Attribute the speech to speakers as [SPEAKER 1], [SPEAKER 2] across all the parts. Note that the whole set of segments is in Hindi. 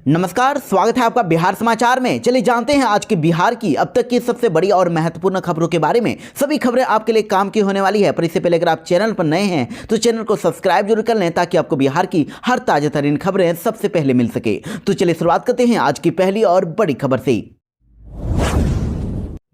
[SPEAKER 1] नमस्कार, स्वागत है आपका बिहार समाचार में। चलिए जानते हैं आज के बिहार की अब तक की सबसे बड़ी और महत्वपूर्ण खबरों के बारे में। सभी खबरें आपके लिए काम की होने वाली है, पर इससे पहले अगर आप चैनल पर नए हैं तो चैनल को सब्सक्राइब जरूर कर लें ताकि आपको बिहार की हर ताजा तरीन खबरें सबसे पहले मिल सके। तो चलिए शुरुआत करते हैं आज की पहली और बड़ी खबर से।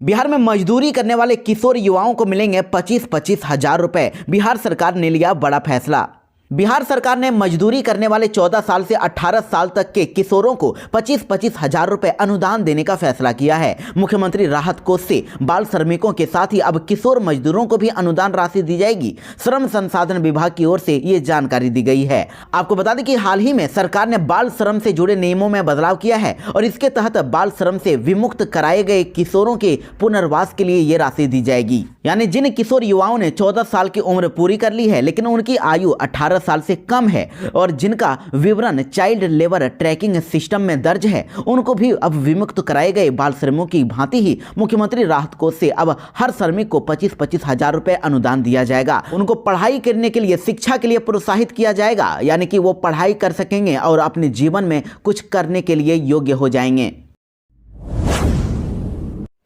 [SPEAKER 1] बिहार में मजदूरी करने वाले किशोर युवाओं को मिलेंगे 25-25 हजार रुपए। बिहार सरकार ने लिया बड़ा फैसला। बिहार सरकार ने मजदूरी करने वाले 14 साल से 18 साल तक के किशोरों को 25-25 हजार रुपए अनुदान देने का फैसला किया है। मुख्यमंत्री राहत कोष से बाल श्रमिकों के साथ ही अब किशोर मजदूरों को भी अनुदान राशि दी जाएगी। श्रम संसाधन विभाग की ओर से ये जानकारी दी गई है। आपको बता दें कि हाल ही में सरकार ने बाल श्रम से जुड़े नियमों में बदलाव किया है और इसके तहत बाल श्रम से विमुक्त कराए गए किशोरों के पुनर्वास के लिए ये राशि दी जाएगी। यानी जिन किशोर युवाओं ने 14 साल की उम्र पूरी कर ली है लेकिन उनकी आयु 18 साल से कम है और जिनका विवरण चाइल्ड लेबर ट्रैकिंग सिस्टम में दर्ज है, उनको भी अब विमुक्त कराए गए बाल श्रमिकों की भांति ही मुख्यमंत्री राहत कोष से अब हर श्रमिक को 25-25 हजार रुपए अनुदान दिया जाएगा। उनको पढ़ाई करने के लिए, शिक्षा के लिए प्रोत्साहित किया जाएगा, यानी कि वो पढ़ाई कर सकेंगे और अपने जीवन में कुछ करने के लिए योग्य हो जाएंगे।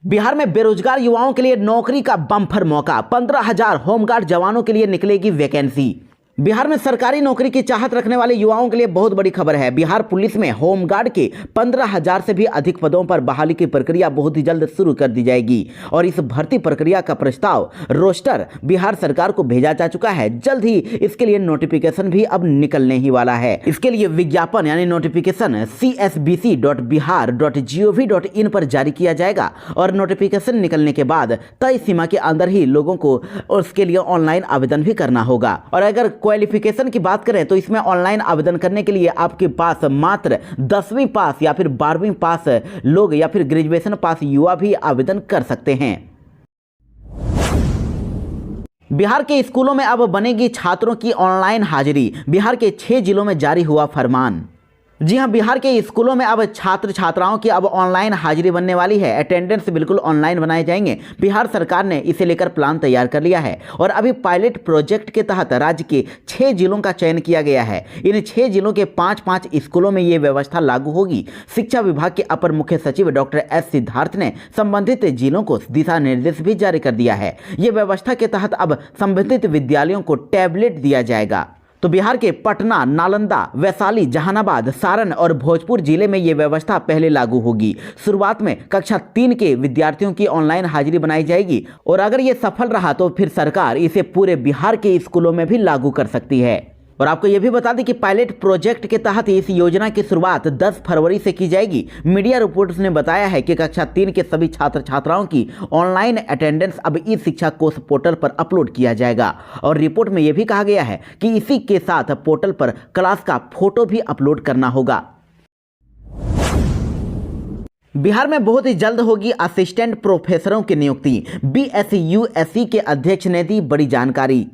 [SPEAKER 1] बिहार में बेरोजगार युवाओं के लिए नौकरी का बम्पर मौका। 15,000 होमगार्ड जवानों के लिए निकलेगी वैकेंसी। बिहार में सरकारी नौकरी की चाहत रखने वाले युवाओं के लिए बहुत बड़ी खबर है। बिहार पुलिस में होमगार्ड के 15,000 से भी अधिक पदों पर बहाली की प्रक्रिया बहुत ही जल्द शुरू कर दी जाएगी और इस भर्ती प्रक्रिया का प्रस्ताव रोस्टर बिहार सरकार को भेजा जा चुका है। जल्द ही इसके लिए नोटिफिकेशन भी अब निकलने ही वाला है। इसके लिए विज्ञापन यानी नोटिफिकेशन csbc.bihar.gov.in पर जारी किया जाएगा और नोटिफिकेशन निकलने के बाद तय सीमा के अंदर ही लोगों को उसके लिए ऑनलाइन आवेदन भी करना होगा। और अगर क्वालिफिकेशन की बात करें तो इसमें ऑनलाइन आवेदन करने के लिए आपके पास मात्र 10वीं पास या फिर 12वीं पास लोग या फिर ग्रेजुएशन पास युवा भी आवेदन कर सकते हैं। बिहार के स्कूलों में अब बनेगी छात्रों की ऑनलाइन हाजिरी। बिहार के 6 जिलों में जारी हुआ फरमान। जी हां, बिहार के स्कूलों में अब छात्र छात्राओं की अब ऑनलाइन हाजिरी बनने वाली है। अटेंडेंस बिल्कुल ऑनलाइन बनाए जाएंगे। बिहार सरकार ने इसे लेकर प्लान तैयार कर लिया है और अभी पायलट प्रोजेक्ट के तहत राज्य के 6 जिलों का चयन किया गया है। इन 6 जिलों के 5-5 स्कूलों में ये व्यवस्था लागू होगी। शिक्षा विभाग के अपर मुख्य सचिव डॉक्टर एस सिद्धार्थ ने संबंधित जिलों को दिशा निर्देश भी जारी कर दिया है। ये व्यवस्था के तहत अब संबंधित विद्यालयों को टैबलेट दिया जाएगा। तो बिहार के पटना, नालंदा, वैशाली, जहानाबाद, सारण और भोजपुर जिले में ये व्यवस्था पहले लागू होगी। शुरुआत में कक्षा 3 के विद्यार्थियों की ऑनलाइन हाजिरी बनाई जाएगी और अगर ये सफल रहा तो फिर सरकार इसे पूरे बिहार के स्कूलों में भी लागू कर सकती है। और आपको ये भी बता दें कि पायलट प्रोजेक्ट के तहत इस योजना की शुरुआत 10 फरवरी से की जाएगी। मीडिया रिपोर्ट्स ने बताया है कि कक्षा 3 के सभी छात्र छात्राओं की ऑनलाइन अटेंडेंस अब ई शिक्षा कोष पोर्टल पर अपलोड किया जाएगा और रिपोर्ट में यह भी कहा गया है कि इसी के साथ पोर्टल पर क्लास का फोटो भी अपलोड करना होगा। बिहार में बहुत ही जल्द होगी असिस्टेंट प्रोफेसरों की नियुक्ति। BSUSC के अध्यक्ष ने दी बड़ी जानकारी।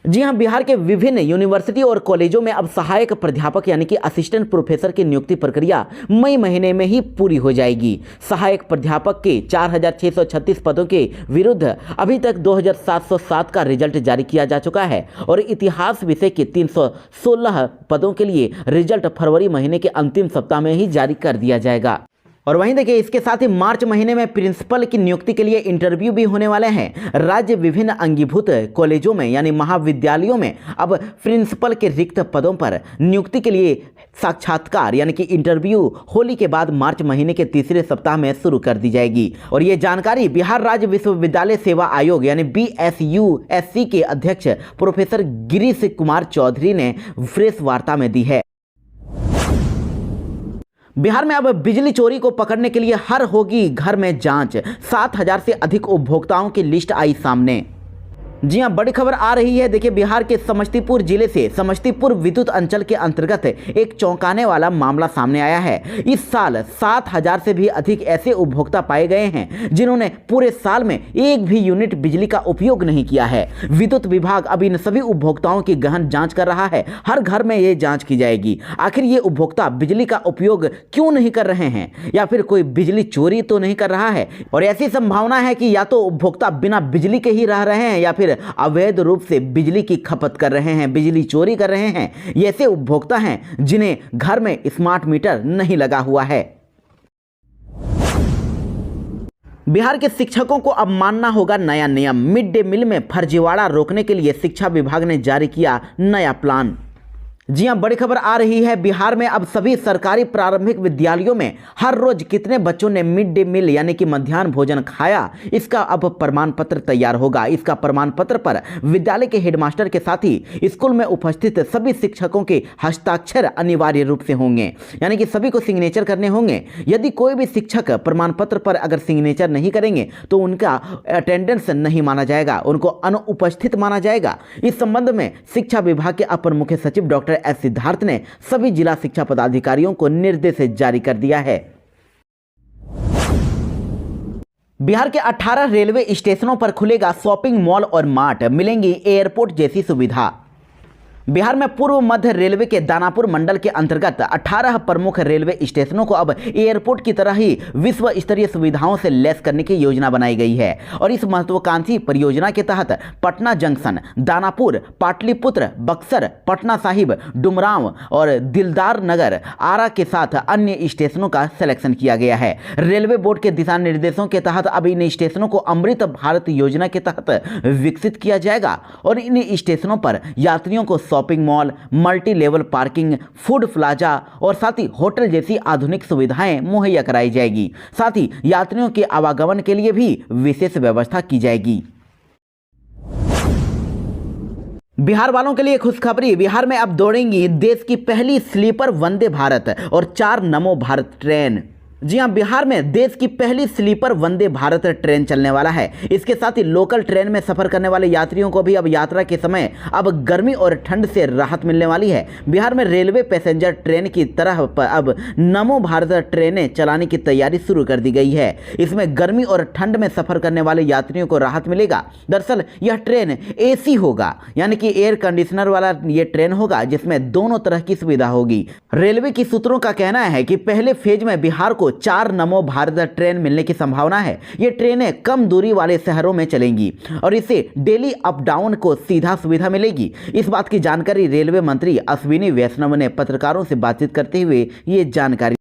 [SPEAKER 1] जी हां, बिहार के विभिन्न यूनिवर्सिटी और कॉलेजों में अब सहायक प्राध्यापक यानी कि असिस्टेंट प्रोफेसर की नियुक्ति प्रक्रिया मई महीने में ही पूरी हो जाएगी। सहायक प्राध्यापक के 4,636 पदों के विरुद्ध अभी तक 2,707 का रिजल्ट जारी किया जा चुका है और इतिहास विषय के 316 पदों के लिए रिजल्ट फरवरी महीने के अंतिम सप्ताह में ही जारी कर दिया जाएगा। और वहीं देखिए, इसके साथ ही मार्च महीने में प्रिंसिपल की नियुक्ति के लिए इंटरव्यू भी होने वाले हैं। राज्य विभिन्न अंगीभूत कॉलेजों में यानी महाविद्यालयों में अब प्रिंसिपल के रिक्त पदों पर नियुक्ति के लिए साक्षात्कार यानी कि इंटरव्यू होली के बाद मार्च महीने के तीसरे सप्ताह में शुरू कर दी जाएगी। और ये जानकारी बिहार राज्य विश्वविद्यालय सेवा आयोग यानी BSUSC के अध्यक्ष प्रोफेसर गिरीश कुमार चौधरी ने प्रेस वार्ता में दी है। बिहार में अब बिजली चोरी को पकड़ने के लिए हर होगी घर में जांच। 7,000 से अधिक उपभोक्ताओं की लिस्ट आई सामने। जी हां, बड़ी खबर आ रही है। देखिए, बिहार के समस्तीपुर जिले से समस्तीपुर विद्युत अंचल के अंतर्गत एक चौंकाने वाला मामला सामने आया है। इस साल 7,000 से भी अधिक ऐसे उपभोक्ता पाए गए हैं जिन्होंने पूरे साल में एक भी यूनिट बिजली का उपयोग नहीं किया है। विद्युत विभाग अब इन सभी उपभोक्ताओं की गहन जांच कर रहा है। हर घर में ये जांच की जाएगी। आखिर ये उपभोक्ता बिजली का उपयोग क्यों नहीं कर रहे हैं या फिर कोई बिजली चोरी तो नहीं कर रहा है। और ऐसी संभावना है कि या तो उपभोक्ता बिना बिजली के ही रह रहे हैं या फिर फिर अवैध रूप से बिजली की खपत कर रहे हैं, बिजली चोरी कर रहे हैं। ये ऐसे उपभोक्ता हैं जिन्हें घर में स्मार्ट मीटर नहीं लगा हुआ है। बिहार के शिक्षकों को अब मानना होगा नया नियम। मिड डे मील में फर्जीवाड़ा रोकने के लिए शिक्षा विभाग ने जारी किया नया प्लान। जी हां, बड़ी खबर आ रही है। बिहार में अब सभी सरकारी प्रारंभिक विद्यालयों में हर रोज कितने बच्चों ने मिड डे मील यानी कि मध्याह्न भोजन खाया, इसका अब प्रमाण पत्र तैयार होगा। इसका प्रमाण पत्र पर विद्यालय के हेडमास्टर के साथ ही स्कूल में उपस्थित सभी शिक्षकों के हस्ताक्षर अनिवार्य रूप से होंगे, यानी कि सभी को सिग्नेचर करने होंगे। यदि कोई भी शिक्षक प्रमाण पत्र पर अगर सिग्नेचर नहीं करेंगे तो उनका अटेंडेंस नहीं माना जाएगा, उनको अनुपस्थित माना जाएगा। इस संबंध में शिक्षा विभाग के अपर मुख्य सचिव डॉक्टर एस सिद्धार्थ ने सभी जिला शिक्षा पदाधिकारियों को निर्देश जारी कर दिया है। बिहार के 18 रेलवे स्टेशनों पर खुलेगा शॉपिंग मॉल और मार्ट, मिलेंगी एयरपोर्ट जैसी सुविधा। बिहार में पूर्व मध्य रेलवे के दानापुर मंडल के अंतर्गत 18 प्रमुख रेलवे स्टेशनों को अब एयरपोर्ट की तरह ही विश्व स्तरीय सुविधाओं से लैस करने की योजना बनाई गई है। और इस महत्वाकांक्षी परियोजना के तहत पटना जंक्शन, दानापुर, पाटलिपुत्र, बक्सर, पटना साहिब, डुमरांव और दिलदार नगर, आरा के साथ अन्य स्टेशनों का सिलेक्शन किया गया है। रेलवे बोर्ड के दिशा निर्देशों के तहत अब इन स्टेशनों को अमृत भारत योजना के तहत विकसित किया जाएगा और इन स्टेशनों पर यात्रियों को shopping mall, multi level parking, food plaza और साथ ही होटल जैसी आधुनिक सुविधाएं मुहैया कराई जाएगी। साथ ही यात्रियों के आवागमन के लिए भी विशेष व्यवस्था की जाएगी। बिहार वालों के लिए खुशखबरी, बिहार में अब दौड़ेंगी देश की पहली स्लीपर वंदे भारत और 4 नमो भारत ट्रेन। जी हां, बिहार में देश की पहली स्लीपर वंदे भारत ट्रेन चलने वाला है। इसके साथ ही लोकल ट्रेन में सफर करने वाले यात्रियों को भी अब यात्रा के समय अब गर्मी और ठंड से राहत मिलने वाली है। बिहार में रेलवे पैसेंजर ट्रेन की तरह अब नमो भारत ट्रेनें चलाने की तैयारी शुरू कर दी गई है। इसमें गर्मी और ठंड में सफर करने वाले यात्रियों को राहत मिलेगा। दरअसल यह ट्रेन एसी होगा, यानी कि एयर कंडीशनर वाला ये ट्रेन होगा, जिसमें दोनों तरह की सुविधा होगी। रेलवे की सूत्रों का कहना है कि पहले फेज में बिहार को 4 नमो भारत ट्रेन मिलने की संभावना है। ये ट्रेनें कम दूरी वाले शहरों में चलेंगी और इससे डेली अप डाउन को सीधा सुविधा मिलेगी। इस बात की जानकारी रेलवे मंत्री अश्विनी वैष्णव ने पत्रकारों से बातचीत करते हुए ये जानकारी।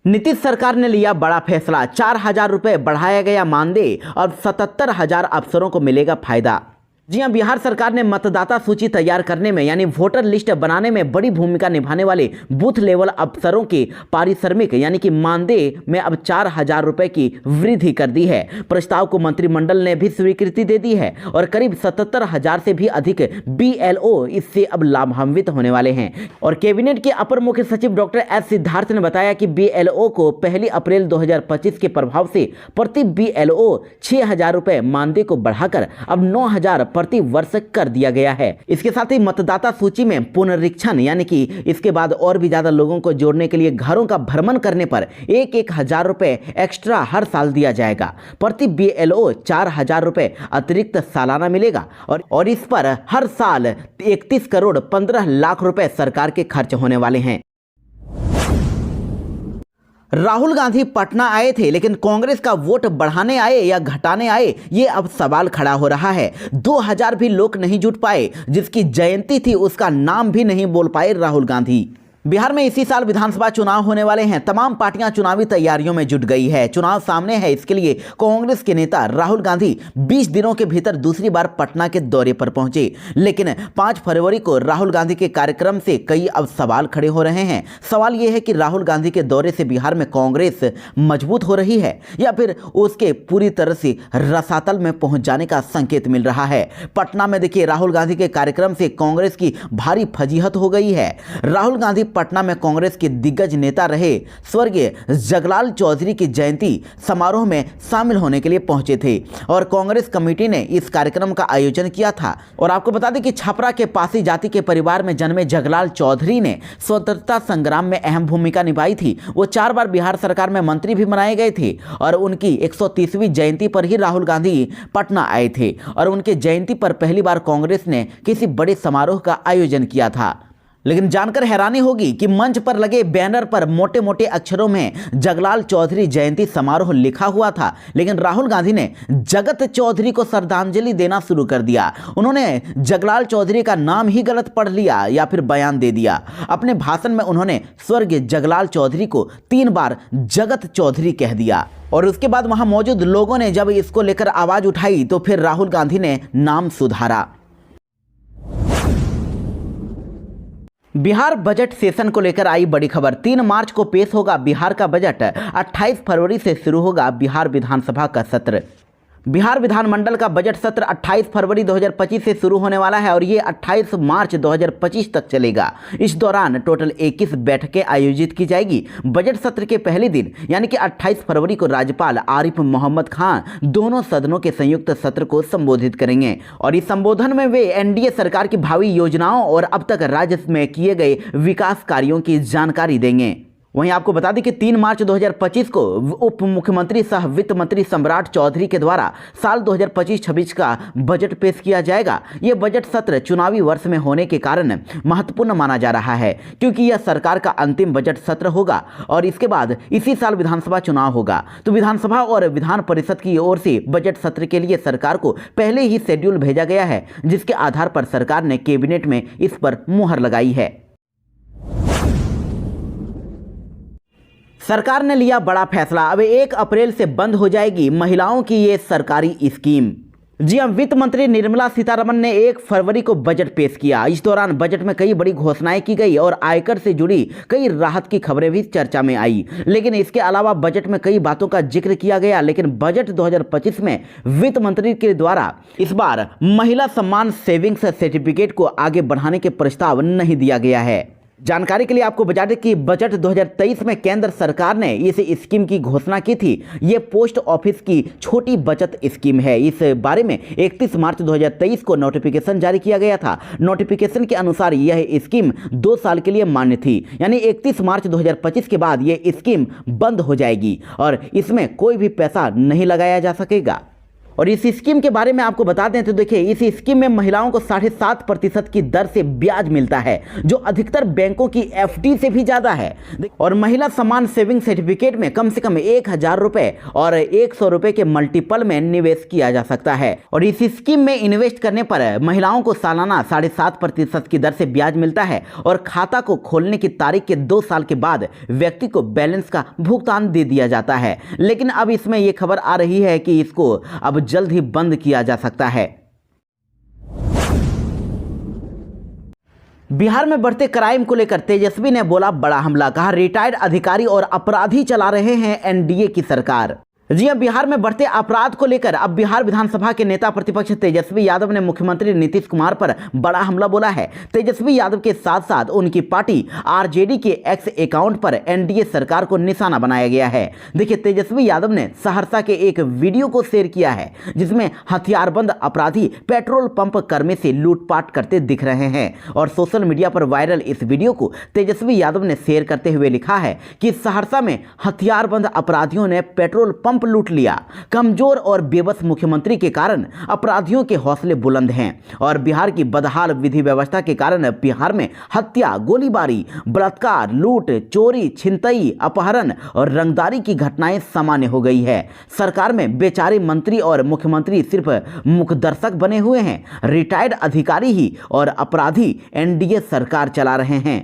[SPEAKER 1] नीतीश सरकार ने लिया बड़ा फैसला, 4,000 रुपये बढ़ाया गया मानदेय और 77,000 अफसरों को मिलेगा फायदा। जी हां, बिहार सरकार ने मतदाता सूची तैयार करने में यानी वोटर लिस्ट बनाने में बड़ी भूमिका निभाने वाले बूथ लेवल अफसरों के पारिश्रमिक यानी कि मानदेय में अब 4,000 रुपये की वृद्धि कर दी है। प्रस्ताव को मंत्रिमंडल ने भी स्वीकृति दे दी है और करीब 77,000 से भी अधिक BLO इससे अब लाभान्वित होने वाले हैं। और कैबिनेट के अपर मुख्य सचिव डॉक्टर एस सिद्धार्थ ने बताया कि BLO को 1 अप्रैल 2025 के प्रभाव से प्रति BLO 6,000 रुपये मानदेय को बढ़ाकर अब 9,000 प्रति वर्ष कर दिया गया है। इसके साथ ही मतदाता सूची में पुनरीक्षण यानी कि इसके बाद और भी ज्यादा लोगों को जोड़ने के लिए घरों का भ्रमण करने पर 1,000 रुपए एक्स्ट्रा हर साल दिया जाएगा। प्रति BLO 4,000 रुपए अतिरिक्त सालाना मिलेगा और इस पर हर साल 31 करोड़ 15 लाख रुपए सरकार के खर्च होने वाले हैं। राहुल गांधी पटना आए थे, लेकिन कांग्रेस का वोट बढ़ाने आए या घटाने आए, ये अब सवाल खड़ा हो रहा है। 2,000 भी लोग नहीं जुट पाए, जिसकी जयंती थी उसका नाम भी नहीं बोल पाए राहुल गांधी। बिहार में इसी साल विधानसभा चुनाव होने वाले हैं। तमाम पार्टियां चुनावी तैयारियों में जुट गई है। चुनाव सामने है, इसके लिए कांग्रेस के नेता राहुल गांधी 20 दिनों के भीतर दूसरी बार पटना के दौरे पर पहुंचे। लेकिन 5 फरवरी को राहुल गांधी के कार्यक्रम से कई अब सवाल खड़े हो रहे हैं। सवाल यह है कि राहुल गांधी के दौरे से बिहार में कांग्रेस मजबूत हो रही है या फिर उसके पूरी तरह से रसातल में पहुंच जाने का संकेत मिल रहा है। पटना में देखिए, राहुल गांधी के कार्यक्रम से कांग्रेस की भारी फजीहत हो गई है। राहुल गांधी पटना में कांग्रेस के दिग्गज नेता रहे स्वर्गीय जगलाल चौधरी की जयंती समारोह में शामिल होने के लिए पहुंचे थे और कांग्रेस कमेटी ने इस कार्यक्रम का आयोजन किया था। और आपको बता दें कि छपरा के पासी जाति के परिवार में जन्मे जगलाल चौधरी ने स्वतंत्रता संग्राम में अहम भूमिका निभाई थी। वो 4 बार बिहार सरकार में मंत्री भी बनाए गए थे और उनकी 130वीं जयंती पर ही राहुल गांधी पटना आए थे और उनके जयंती पर पहली बार कांग्रेस ने किसी बड़े समारोह का आयोजन किया था। लेकिन जानकर हैरानी होगी कि मंच पर लगे बैनर पर मोटे मोटे अक्षरों में जगलाल चौधरी जयंती समारोह लिखा हुआ था, लेकिन राहुल गांधी ने जगत चौधरी को श्रद्धांजलि देना शुरू कर दिया। उन्होंने जगलाल चौधरी का नाम ही गलत पढ़ लिया या फिर बयान दे दिया। अपने भाषण में उन्होंने स्वर्गीय जगलाल चौधरी को 3 बार जगत चौधरी कह दिया और उसके बाद वहां मौजूद लोगों ने जब इसको लेकर आवाज उठाई तो फिर राहुल गांधी ने नाम सुधारा। बिहार बजट सेशन को लेकर आई बड़ी खबर। 3 मार्च को पेश होगा बिहार का बजट। 28 फरवरी से शुरू होगा बिहार विधानसभा का सत्र। बिहार विधानमंडल का बजट सत्र 28 फरवरी 2025 से शुरू होने वाला है और ये 28 मार्च 2025 तक चलेगा। इस दौरान टोटल 21 बैठकें आयोजित की जाएगी। बजट सत्र के पहले दिन यानी कि 28 फरवरी को राज्यपाल आरिफ मोहम्मद खान दोनों सदनों के संयुक्त सत्र को संबोधित करेंगे और इस संबोधन में वे एनडीए सरकार की भावी योजनाओं और अब तक राज्य में किए गए विकास कार्यों की जानकारी देंगे। वहीं आपको बता दें कि 3 मार्च 2025 को उप मुख्यमंत्री सह वित्त मंत्री सम्राट चौधरी के द्वारा साल 2025-26 का बजट पेश किया जाएगा। यह बजट सत्र चुनावी वर्ष में होने के कारण महत्वपूर्ण माना जा रहा है क्योंकि यह सरकार का अंतिम बजट सत्र होगा और इसके बाद इसी साल विधानसभा चुनाव होगा। तो विधानसभा और विधान परिषद की ओर से बजट सत्र के लिए सरकार को पहले ही शेड्यूल भेजा गया है, जिसके आधार पर सरकार ने कैबिनेट में इस पर मुहर लगाई है। सरकार ने लिया बड़ा फैसला। अब 1 अप्रैल से बंद हो जाएगी महिलाओं की ये सरकारी स्कीम। जी हां, वित्त मंत्री निर्मला सीतारमण ने 1 फरवरी को बजट पेश किया। इस दौरान बजट में कई बड़ी घोषणाएं की गई और आयकर से जुड़ी कई राहत की खबरें भी चर्चा में आई। लेकिन इसके अलावा बजट में कई बातों का जिक्र किया गया। लेकिन बजट 2025 में वित्त मंत्री के द्वारा इस बार महिला सम्मान सेविंग्स सर्टिफिकेट को आगे बढ़ाने के प्रस्ताव नहीं दिया गया है। जानकारी के लिए आपको बता दें कि बजट 2023 में केंद्र सरकार ने इस स्कीम की घोषणा की थी। ये पोस्ट ऑफिस की छोटी बचत स्कीम है। इस बारे में 31 मार्च 2023 को नोटिफिकेशन जारी किया गया था। नोटिफिकेशन के अनुसार यह स्कीम 2 साल के लिए मान्य थी, यानी 31 मार्च 2025 के बाद ये स्कीम बंद हो जाएगी और इसमें कोई भी पैसा नहीं लगाया जा सकेगा। और इस स्कीम के बारे में आपको बता दें तो देखिए, इस स्कीम में महिलाओं को 7.5% की दर से ब्याज मिलता है, जो अधिकतर बैंकों की एफडी से भी ज़्यादा है। और महिला सम्मान सेविंग सर्टिफिकेट में कम से कम 1000 रुपये और 100 रुपये के मल्टीपल में निवेश किया जा सकता है। और इस स्कीम में इन्वेस्ट करने पर महिलाओं को सालाना 7.5% की दर से ब्याज मिलता है और खाता को खोलने की तारीख के 2 साल के बाद व्यक्ति को बैलेंस का भुगतान दे दिया जाता है। लेकिन अब इसमें यह खबर आ रही है कि इसको अब जल्द ही बंद किया जा सकता है। बिहार में बढ़ते क्राइम को लेकर तेजस्वी ने बोला बड़ा हमला। कहा रिटायर्ड अधिकारी और अपराधी चला रहे हैं एनडीए की सरकार। जी हां, बिहार में बढ़ते अपराध को लेकर अब बिहार विधानसभा के नेता प्रतिपक्ष तेजस्वी यादव ने मुख्यमंत्री नीतीश कुमार पर बड़ा हमला बोला है। तेजस्वी यादव के साथ साथ उनकी पार्टी आरजेडी के एक्स अकाउंट पर एनडीए सरकार को निशाना बनाया गया है। देखिए, तेजस्वी यादव ने सहरसा के एक वीडियो को शेयर किया है जिसमें हथियारबंद अपराधी पेट्रोल पंप कर्मी से लूटपाट करते दिख रहे हैं और सोशल मीडिया पर वायरल इस वीडियो को तेजस्वी यादव ने शेयर करते हुए लिखा है कि सहरसा में हथियारबंद अपराधियों ने पेट्रोल पंप लूट लिया। कमजोर और बेबस मुख्यमंत्री के कारण अपराधियों के हौसले बुलंद हैं और बिहार की बदहाल विधि व्यवस्था के कारण बिहार में हत्या, गोलीबारी, बलात्कार, लूट, चोरी, छिनतई, अपहरण और रंगदारी की घटनाएं सामान्य हो गई है। सरकार में बेचारे मंत्री और मुख्यमंत्री सिर्फ मुखदर्शक बने हुए हैं। रिटायर्ड अधिकारी ही और अपराधी एनडीए सरकार चला रहे हैं।